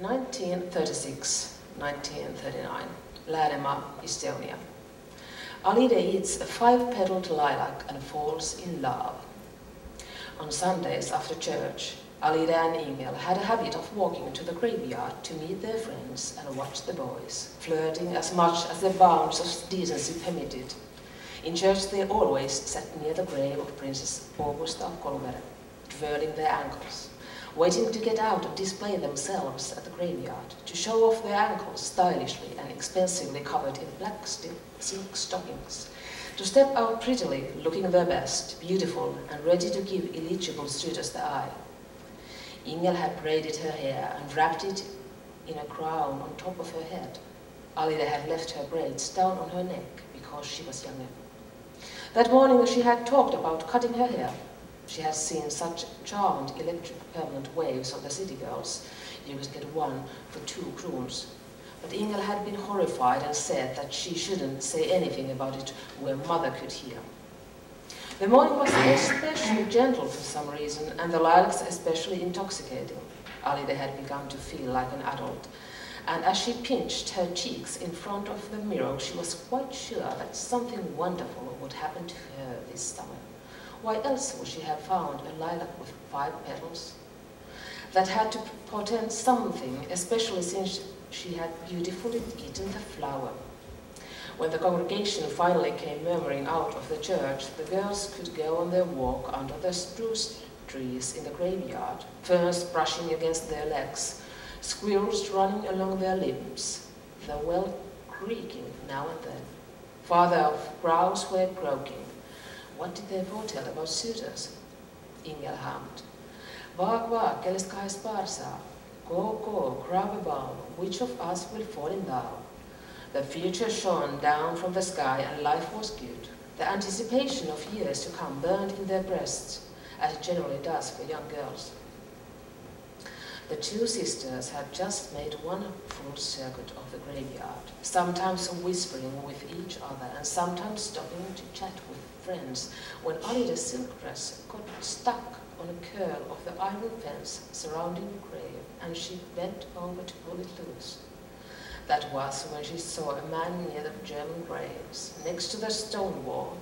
1936-1939, Läänemaa, Estonia. Alide eats a 5-petaled lilac and falls in love. On Sundays after church, Alide and Ingel had a habit of walking to the graveyard to meet their friends and watch the boys, flirting as much as the bounds of decency permitted. In church they always sat near the grave of Princess Augusta of Colbert, twirling their ankles, waiting to get out and display themselves at the graveyard, to show off their ankles stylishly and expensively covered in black silk stockings, to step out prettily, looking their best, beautiful and ready to give eligible suitors the eye. Ingel had braided her hair and wrapped it in a crown on top of her head. Alide had left her braids down on her neck because she was younger. That morning she had talked about cutting her hair. She had seen such charmed electric permanent waves of the city girls. You could get one for 2 kroons. But Ingel had been horrified and said that she shouldn't say anything about it where mother could hear. The morning was especially gentle for some reason, and the lilacs especially intoxicating. Alide had begun to feel like an adult, and as she pinched her cheeks in front of the mirror, she was quite sure that something wonderful would happen to her this summer. Why else would she have found a lilac with 5 petals? That had to portend something, especially since she had beautifully eaten the flower. When the congregation finally came murmuring out of the church, the girls could go on their walk under the spruce trees in the graveyard, ferns brushing against their legs, squirrels running along their limbs, the well creaking now and then. Farther off, crows were croaking. What did they foretell about suitors? Ingel hummed. Vaak, vaak, kellest kahdest paar saa? Go, crowd about, which of us will fall in love? The future shone down from the sky and life was good. The anticipation of years to come burned in their breasts, as it generally does for young girls. The 2 sisters had just made one full circuit of the graveyard, sometimes whispering with each other and sometimes stopping to chat with friends, when Alide's silk dress got stuck on a curl of the iron fence surrounding the grave, and she bent over to pull it loose. That was when she saw a man near the German graves, next to the stone wall,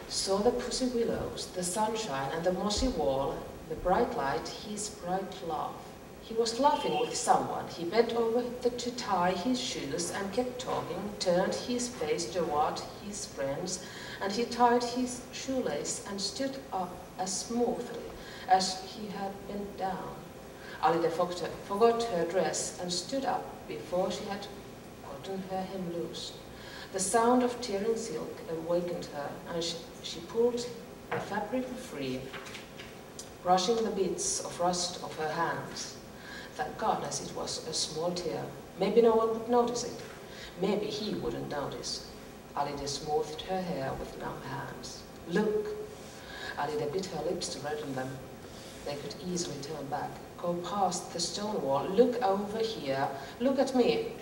saw the pussy willows, the sunshine and the mossy wall, the bright light, his bright laugh. He was laughing with someone. He bent over to tie his shoes and kept talking, turned his face toward his friends, and he tied his shoelace and stood up as smoothly as he had bent down. Alide forgot her dress and stood up before she had gotten her hem loose. The sound of tearing silk awakened her, and she pulled the fabric free, brushing the bits of rust off her hands. Thank goodness it was a small tear. Maybe no one would notice it. Maybe he wouldn't notice. Alide smoothed her hair with numb hands. Look! Alide bit her lips to redden them. They could easily turn back, go past the stone wall. Look over here. Look at me.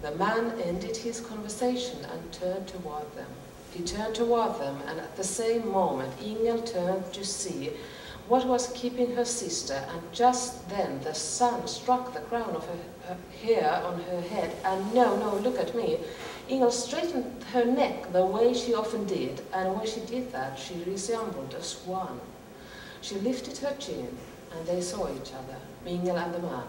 The man ended his conversation and turned toward them. He turned toward them, and at the same moment Ingel turned to see what was keeping her sister, and just then the sun struck the crown of her hair on her head, and no, look at me. Ingel straightened her neck the way she often did, and when she did that, she resembled a swan. She lifted her chin, and they saw each other, Ingel and the man.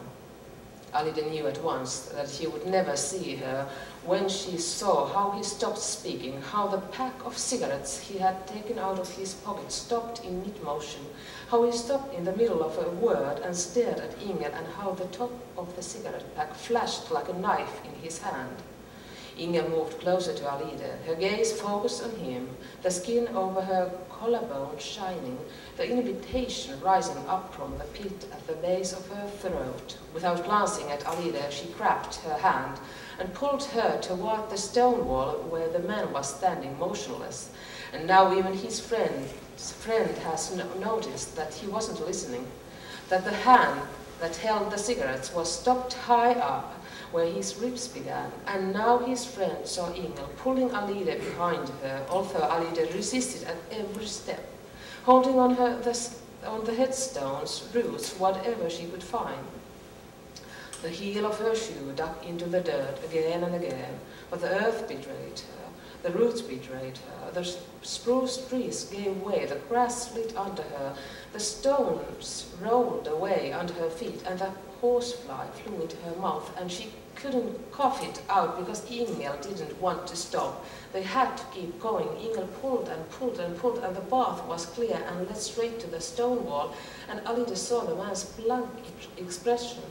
Alide knew at once that he would never see her when she saw how he stopped speaking, how the pack of cigarettes he had taken out of his pocket stopped in mid-motion, how he stopped in the middle of a word and stared at Ingel, and how the top of the cigarette pack flashed like a knife in his hand. Ingel moved closer to Alide, her gaze focused on him, the skin over her collarbone shining, the invitation rising up from the pit at the base of her throat. Without glancing at Alide, she grabbed her hand and pulled her toward the stone wall where the man was standing motionless. And now even his friend has noticed that he wasn't listening, that the hand that held the cigarettes was stopped high up, where his ribs began, and now his friend saw Ingel pulling Alide behind her, although Alide resisted at every step, holding on the headstone's roots whatever she could find. The heel of her shoe dug into the dirt again and again, but the earth betrayed her, the roots betrayed her, the spruce trees gave way, the grass slid under her, the stones rolled away under her feet, and the horsefly flew into her mouth, and she couldn't cough it out because Ingel didn't want to stop. They had to keep going. Ingel pulled and pulled and pulled, and the path was clear and led straight to the stone wall, and Alida saw the man's blank expression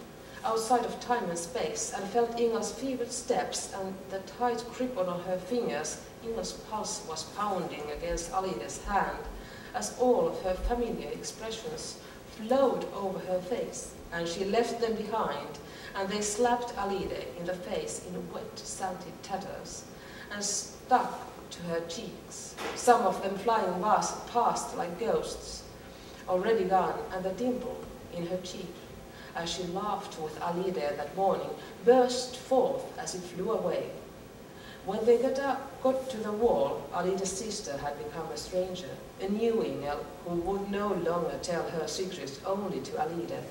outside of time and space, and felt Ingel's fevered steps and the tight grip on her fingers. Ingel's pulse was pounding against Alida's hand as all of her familiar expressions flowed over her face, and she left them behind, and they slapped Alida in the face in wet, salty tatters and stuck to her cheeks, some of them flying past like ghosts, already gone, and the dimple in her cheek, as she laughed with Alida that morning, burst forth as it flew away. When they got to the wall, Alida's sister had become a stranger, a new Ingel who would no longer tell her secrets only to Alida,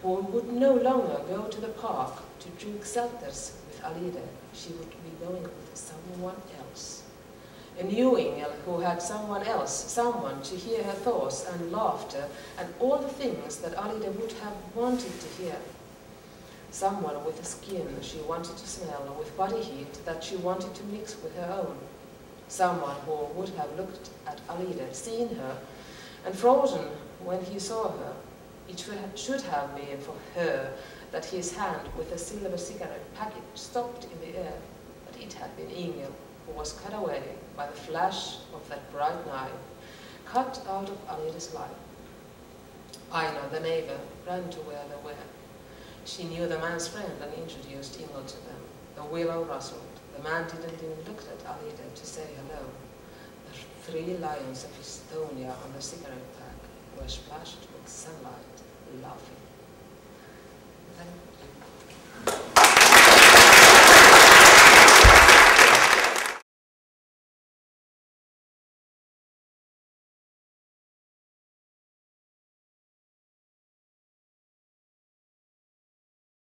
who would no longer go to the park to drink seltzers with Alida. She would be going with someone else. A new Ingel who had someone else, someone to hear her thoughts and laughter and all the things that Alida would have wanted to hear. Someone with a skin she wanted to smell, with body heat that she wanted to mix with her own. Someone who would have looked at Alida, seen her, and frozen when he saw her. It should have been for her that his hand with a silver cigarette packet stopped in the air, but it had been Ingel who was cut away by the flash of that bright knife, cut out of Alida's life. Aina, the neighbor, ran to where they were. She knew the man's friend and introduced Ingel to them. The willow rustled. The man didn't even look at Alida to say hello. The 3 lions of Estonia on the cigarette pack were splashed with sunlight, laughing. Thank you.